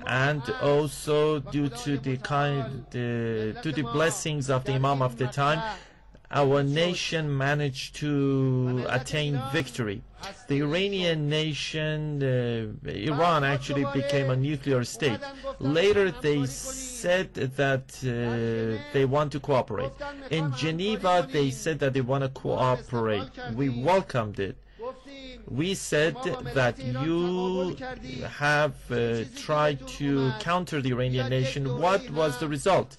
and also due to the blessings of the Imam of the time, our nation managed to attain victory. The Iranian nation, Iran actually became a nuclear state. Later they said that they want to cooperate. In Geneva they said that they want to cooperate. We welcomed it. We said that you have tried to counter the Iranian nation. What was the result?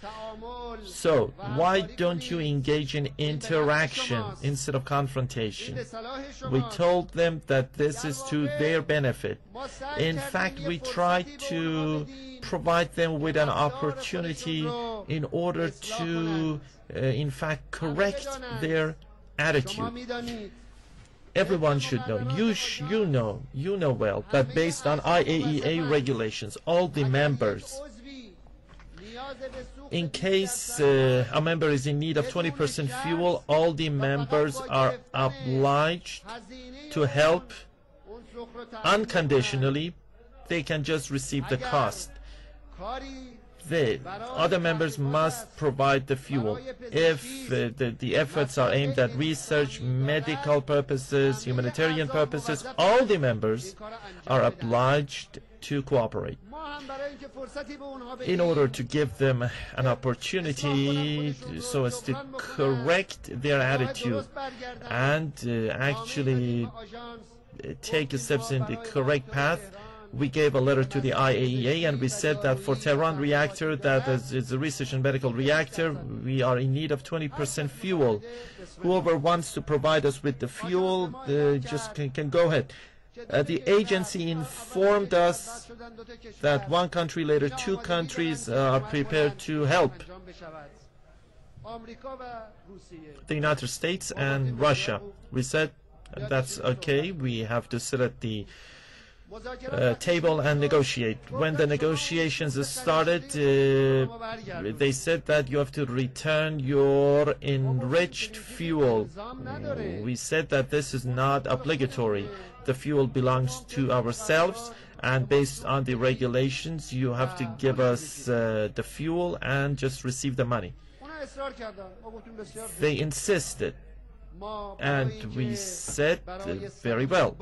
So why don't you engage in interaction instead of confrontation? We told them that this is to their benefit. In fact, we tried to provide them with an opportunity in order to, in fact, correct their attitude. Everyone should know, you know well, that based on IAEA regulations, all the members, in case a member is in need of 20% fuel, all the members are obliged to help unconditionally. They can just receive the cost. The other members must provide the fuel. If the efforts are aimed at research, medical purposes, humanitarian purposes, all the members are obliged to cooperate in order to give them an opportunity so as to correct their attitude and actually take steps in the correct path. We gave a letter to the IAEA and we said that for Tehran reactor, that is a research and medical reactor, we are in need of 20% fuel. Whoever wants to provide us with the fuel just can go ahead. The agency informed us that one country, later two countries are prepared to help. The United States and Russia. We said that's okay, we have to sit at the table and negotiate. When the negotiations started, they said that you have to return your enriched fuel. We said that this is not obligatory. The fuel belongs to ourselves, and based on the regulations, you have to give us the fuel and just receive the money. They insisted, and we said very well.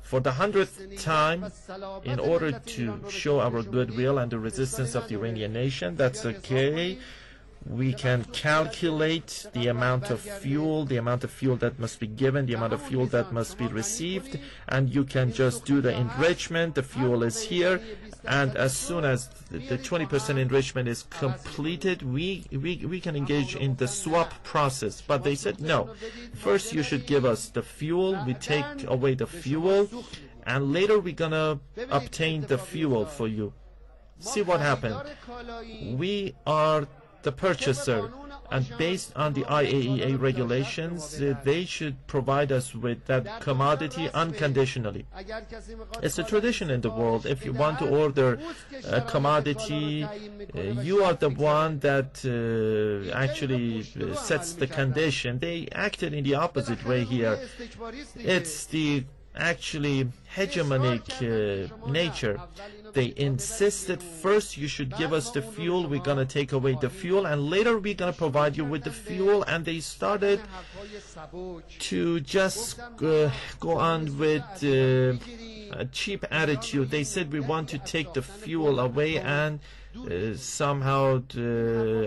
For the 100th time, in order to show our goodwill and the resistance of the Iranian nation, that's okay. We can calculate the amount of fuel that must be given, the amount of fuel that must be received, and you can just do the enrichment. The fuel is here, and as soon as the 20% enrichment is completed, we can engage in the swap process. But they said, no, first you should give us the fuel, we take away the fuel, and later we're gonna obtain the fuel for you. See what happened. We are the purchaser, and based on the IAEA regulations, they should provide us with that commodity unconditionally. It's a tradition in the world. If you want to order a commodity, you are the one that actually sets the condition. They acted in the opposite way here. It's the actually hegemonic nature. They insisted first you should give us the fuel, we're going to take away the fuel, and later we're going to provide you with the fuel. And they started to just go on with a cheap attitude. They said we want to take the fuel away and somehow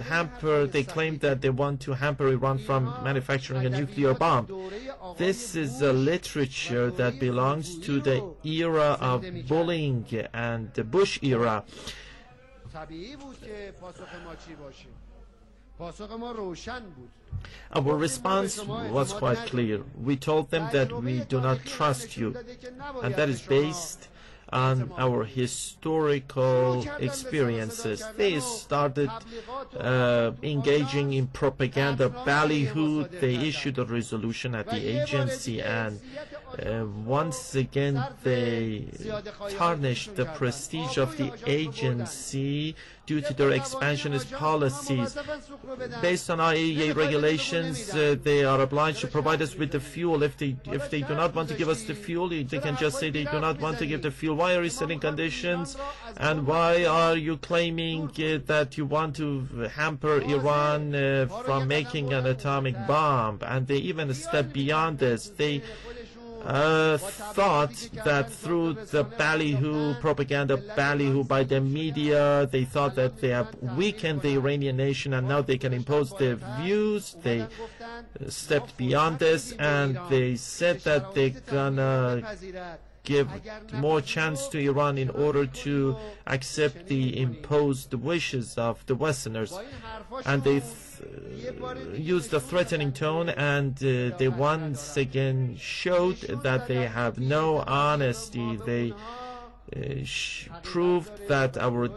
hamper. They claimed that they want to hamper Iran from manufacturing a nuclear bomb. This is a literature that belongs to the era of bullying and the Bush era. Our response was quite clear. We told them that we do not trust you, and that is based on our historical experiences. They started engaging in propaganda ballyhoo. They issued a resolution at the agency and Once again, they tarnished the prestige of the agency due to their expansionist policies. Based on IAEA regulations, they are obliged to provide us with the fuel. If they do not want to give us the fuel, they can just say they do not want to give the fuel. Why are you setting conditions? And why are you claiming that you want to hamper Iran from making an atomic bomb? And they even step beyond this. They thought that through the ballyhoo, propaganda ballyhoo by the media, they thought that they have weakened the Iranian nation and now they can impose their views. They stepped beyond this and they said that they're gonna give more chance to Iran in order to accept the imposed wishes of the Westerners. And they used a threatening tone, and they once again showed that they have no honesty. They proved that our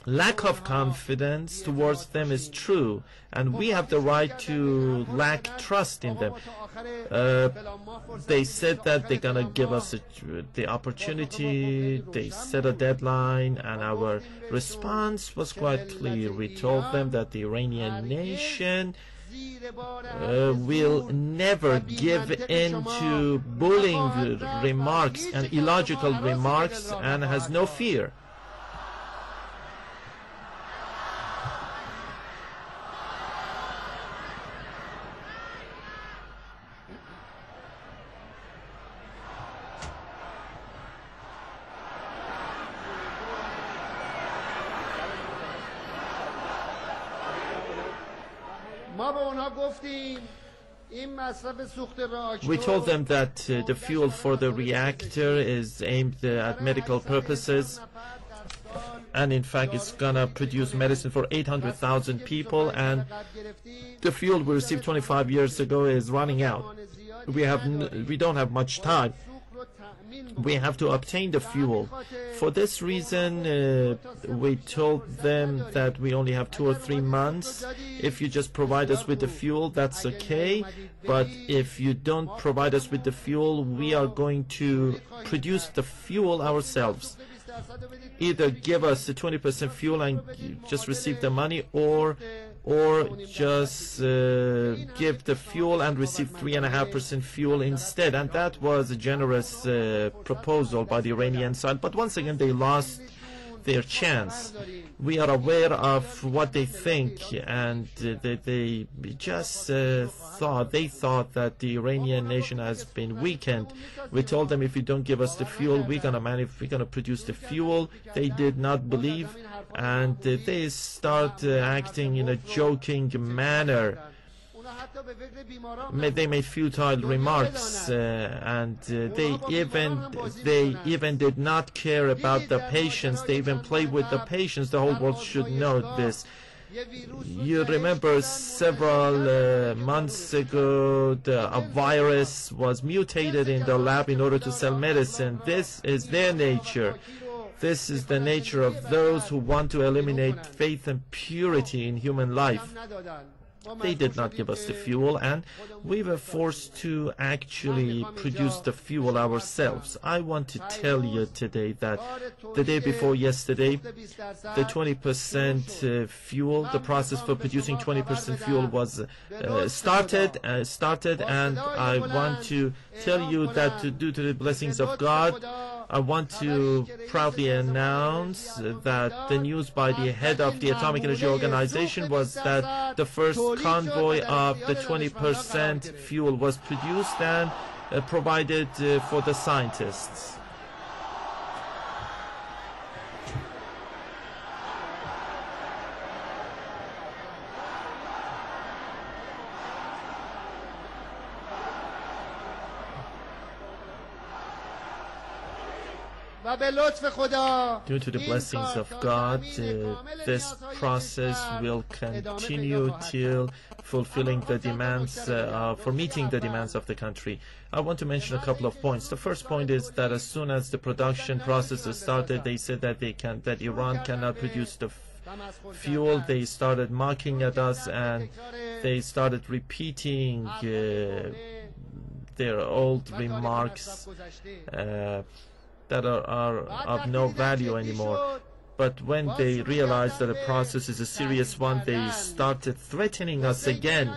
lack of confidence towards them is true, and we have the right to lack trust in them. They said that they're gonna give us the opportunity. They set a deadline, and our response was quite clear. We told them that the Iranian nation will never give in to bullying remarks and illogical remarks and has no fear. We told them that the fuel for the reactor is aimed at medical purposes, and in fact it's gonna produce medicine for 800,000 people, and the fuel we received 25 years ago is running out. We don't have much time. We have to obtain the fuel. For this reason, we told them that we only have 2 or 3 months. If you just provide us with the fuel, that's okay. But if you don't provide us with the fuel, we are going to produce the fuel ourselves. Either give us the 20% fuel and just receive the money, or just give the fuel and receive 3.5% fuel instead. And that was a generous proposal by the Iranian side. But once again, they lost their chance. We are aware of what they think, and they just thought that the Iranian nation has been weakened. We told them if you don't give us the fuel, we're gonna produce the fuel. They did not believe, and they start acting in a joking manner. They made futile remarks, and they even did not care about the patients. They even played with the patients. The whole world should know this. You remember several months ago, a virus was mutated in the lab in order to sell medicine. This is their nature. This is the nature of those who want to eliminate faith and purity in human life. They did not give us the fuel, and we were forced to actually produce the fuel ourselves. I want to tell you today that the day before yesterday, the 20% fuel, the process for producing 20% fuel was started, and I want to tell you that due to the blessings of God, I want to proudly announce that the news by the head of the Atomic Energy Organization was that the first convoy of the 20% fuel was produced and provided for the scientists. Due to the blessings of God, this process will continue till fulfilling the demands, for meeting the demands of the country. I want to mention a couple of points. The first point is that as soon as the production process started, they said that that Iran cannot produce the fuel. They started mocking at us, and they started repeating their old remarks that are of no value anymore. But when they realized that the process is a serious one, they started threatening us again.